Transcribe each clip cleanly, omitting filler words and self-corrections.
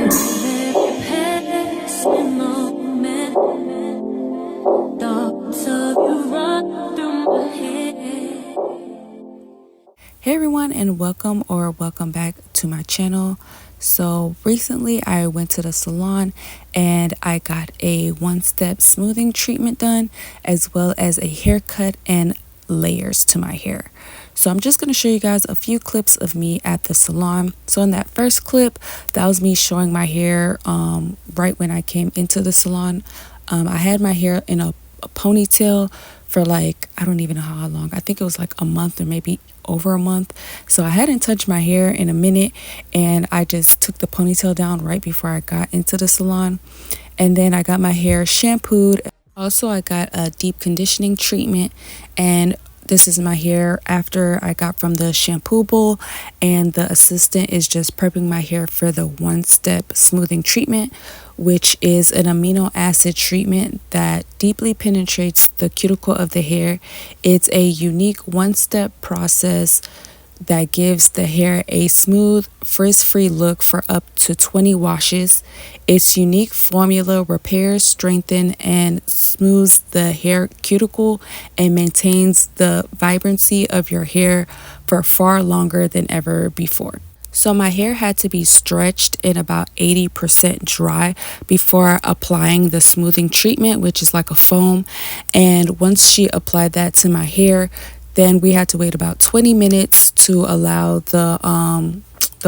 Hey everyone, and welcome back to my channel. So recently I went to the salon and I got a one-step smoothing treatment done, as well as a haircut and layers to my hair. So I'm just going to show you guys a few clips of me at the salon. So in that first clip, that was me showing my hair right when I came into the salon. I had my hair in a ponytail for like, I don't even know how long. I think it was like a month or maybe over a month. So I hadn't touched my hair in a minute, and I just took the ponytail down right before I got into the salon. And then I got my hair shampooed. Also, I got a deep conditioning treatment, and this is my hair after I got from the shampoo bowl, and the assistant is just prepping my hair for the one-step smoothing treatment, which is an amino acid treatment that deeply penetrates the cuticle of the hair. It's a unique one-step process that gives the hair a smooth, frizz-free look for up to 20 washes. Its unique formula repairs, strengthens, and smooths the hair cuticle and maintains the vibrancy of your hair for far longer than ever before. So my hair had to be stretched and about 80% dry before applying the smoothing treatment, which is like a foam. And once she applied that to my hair, then we had to wait about 20 minutes to allow the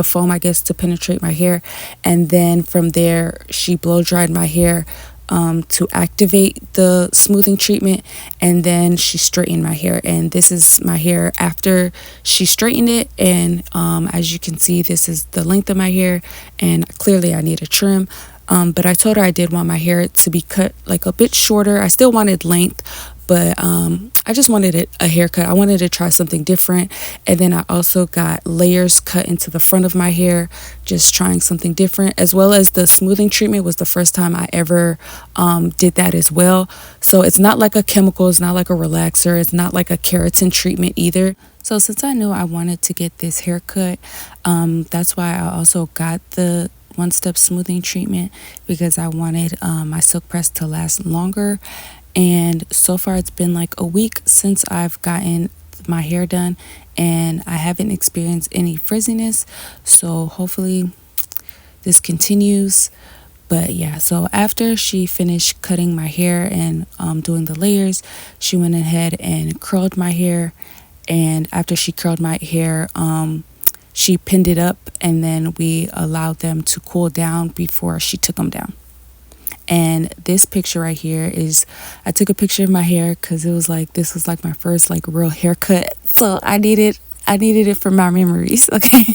foam, I guess, to penetrate my hair. And then from there, she blow dried my hair to activate the smoothing treatment, and then she straightened my hair. And this is my hair after she straightened it, and as you can see, this is the length of my hair, and clearly I need a trim. But I told her I did want my hair to be cut like a bit shorter. I still wanted length, but I just wanted a haircut. I wanted to try something different. And then I also got layers cut into the front of my hair, just trying something different, as well as the smoothing treatment was the first time I ever did that as well. So it's not like a chemical, it's not like a relaxer, it's not like a keratin treatment either. So since I knew I wanted to get this haircut, that's why I also got the one-step smoothing treatment, because I wanted my silk press to last longer. And so far it's been like a week since I've gotten my hair done, and I haven't experienced any frizziness, so hopefully this continues. But yeah, so after she finished cutting my hair and doing the layers, she went ahead and curled my hair. And after she curled my hair, she pinned it up, and then we allowed them to cool down before she took them down. And this picture right here is, I took a picture of my hair because it was like, this was like my first like real haircut. So I needed it for my memories, okay?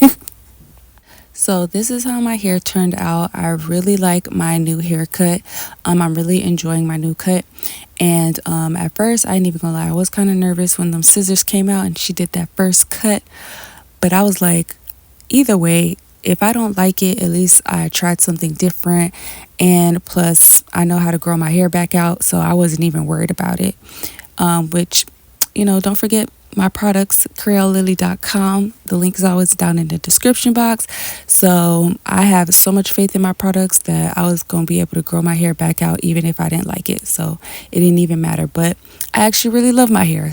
So this is how my hair turned out. I really like my new haircut. I'm really enjoying my new cut. And at first, I ain't even gonna lie, I was kind of nervous when them scissors came out and she did that first cut. But I was like, either way, if I don't like it, at least I tried something different. And plus, I know how to grow my hair back out, so I wasn't even worried about it. Which, you know, don't forget my products, CreoleLily.com. The link is always down in the description box. So I have so much faith in my products that I was going to be able to grow my hair back out even if I didn't like it. So it didn't even matter. But I actually really love my hair.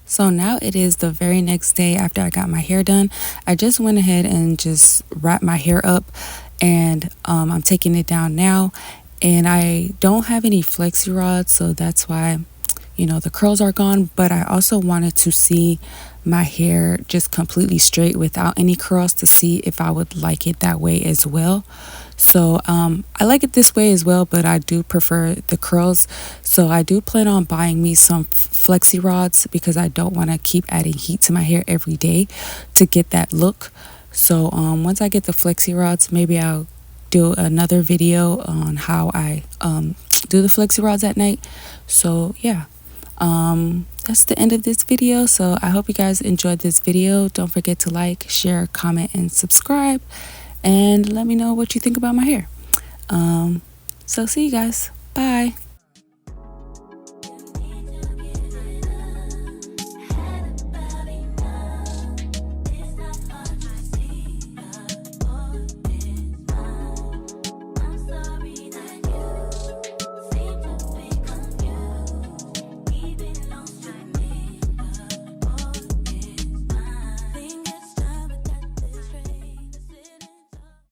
So now it is the very next day after I got my hair done. I just went ahead and just wrapped my hair up, and I'm taking it down now. And I don't have any flexi rods, so that's why, you know, the curls are gone. But I also wanted to see my hair just completely straight without any curls to see if I would like it that way as well. So I like it this way as well, but I do prefer the curls. So I do plan on buying me some flexi rods because I don't want to keep adding heat to my hair every day to get that look. So once I get the flexi rods, maybe I'll do another video on how I do the flexi rods at night. So yeah, that's the end of this video. So I hope you guys enjoyed this video. Don't forget to like, share, comment, and subscribe, and let me know what you think about my hair. So see you guys. Bye.